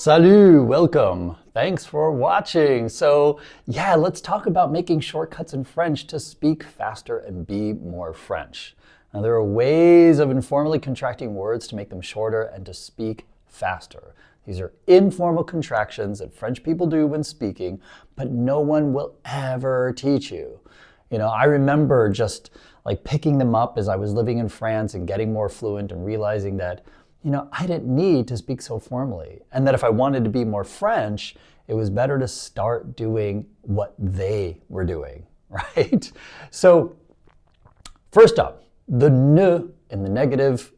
Salut, welcome. Thanks for watching. So yeah, let's talk about making shortcuts in French to speak faster and be more French. Now there are ways of informally contracting words to make them shorter and to speak faster. These are informal contractions that French people do when speaking, but no one will ever teach you. You know, I remember just like picking them up as I was living in France and getting more fluent and realizing that I didn't need to speak so formally. And that if I wanted to be more French, it was better to start doing what they were doing, right? So first up, the ne in the negative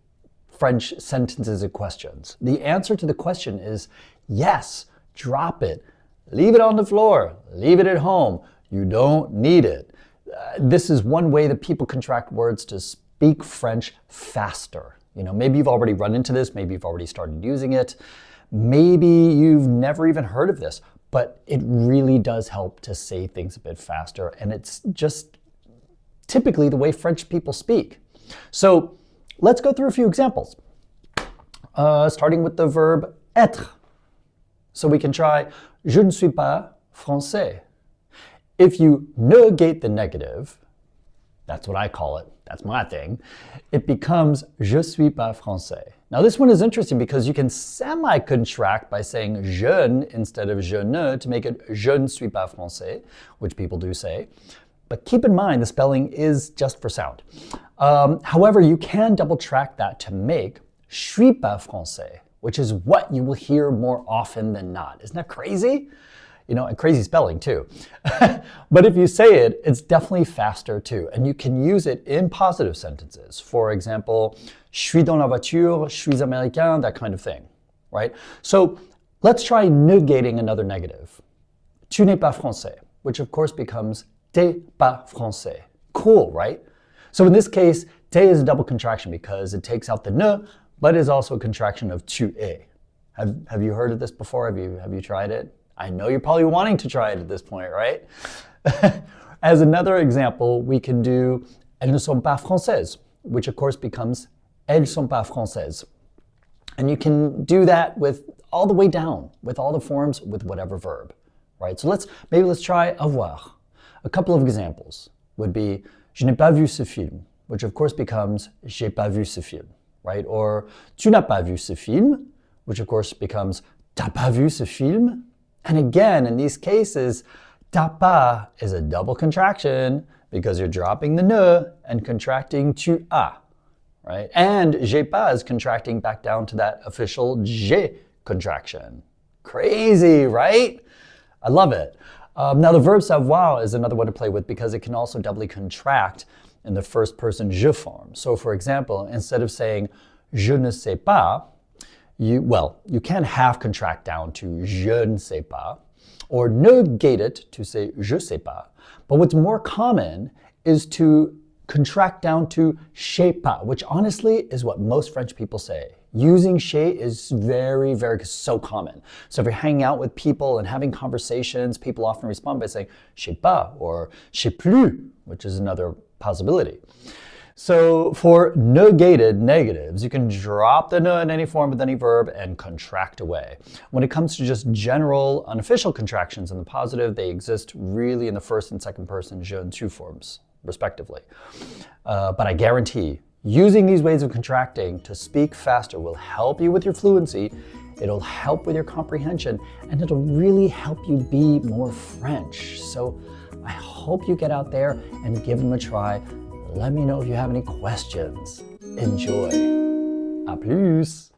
French sentences and questions. The answer to the question is yes, drop it. Leave it on the floor. Leave it at home. You don't need it. This is one way that people contract words to speak French faster. Maybe you've already run into this, maybe you've already started using it, maybe you've never even heard of this, but it really does help to say things a bit faster, and it's just typically the way French people speak. So let's go through a few examples, starting with the verb être. So we can try, je ne suis pas français. If you negate the negative, that's what I call it, that's my thing, it becomes je suis pas français. Now this one is interesting because you can semi-contract by saying je instead of je ne to make it je ne suis pas français, which people do say. But keep in mind the spelling is just for sound. However, you can double track that to make je suis pas français, which is what you will hear more often than not. Isn't that crazy? And crazy spelling too. But if you say it, it's definitely faster too. And you can use it in positive sentences. For example, je suis dans la voiture, je suis américain, that kind of thing, right? So let's try negating another negative. Tu n'es pas français, which of course becomes t'es pas français. Cool, right? So in this case, t'es is a double contraction because it takes out the ne, but is also a contraction of tu es. Have you heard of this before? Have you tried it? I know you're probably wanting to try it at this point, right? As another example, we can do elles ne sont pas françaises, which of course becomes elles sont pas françaises. And you can do that with all the way down, with all the forms, with whatever verb, right? So let's try avoir. A couple of examples would be je n'ai pas vu ce film, which of course becomes j'ai pas vu ce film, right? Or tu n'as pas vu ce film, which of course becomes t'as pas vu ce film. And again, in these cases, t'as pas is a double contraction because you're dropping the ne and contracting tu as, right? And j'ai pas is contracting back down to that official j'ai contraction. Crazy, right? I love it. Now the verb savoir is another one to play with because it can also doubly contract in the first person je form. So for example, instead of saying je ne sais pas, you can half contract down to je ne sais pas, or negate it to say je sais pas. But what's more common is to contract down to sais pas, which honestly is what most French people say. Using sais is very, very so common. So if you're hanging out with people and having conversations, people often respond by saying sais pas or sais plus, which is another possibility. So for negated negatives, you can drop the ne in any form with any verb and contract away. When it comes to just general unofficial contractions in the positive, they exist really in the first and second person je and tu forms, respectively. But I guarantee using these ways of contracting to speak faster will help you with your fluency, it'll help with your comprehension, and it'll really help you be more French. So I hope you get out there and give them a try. Let me know if you have any questions. Enjoy. À plus!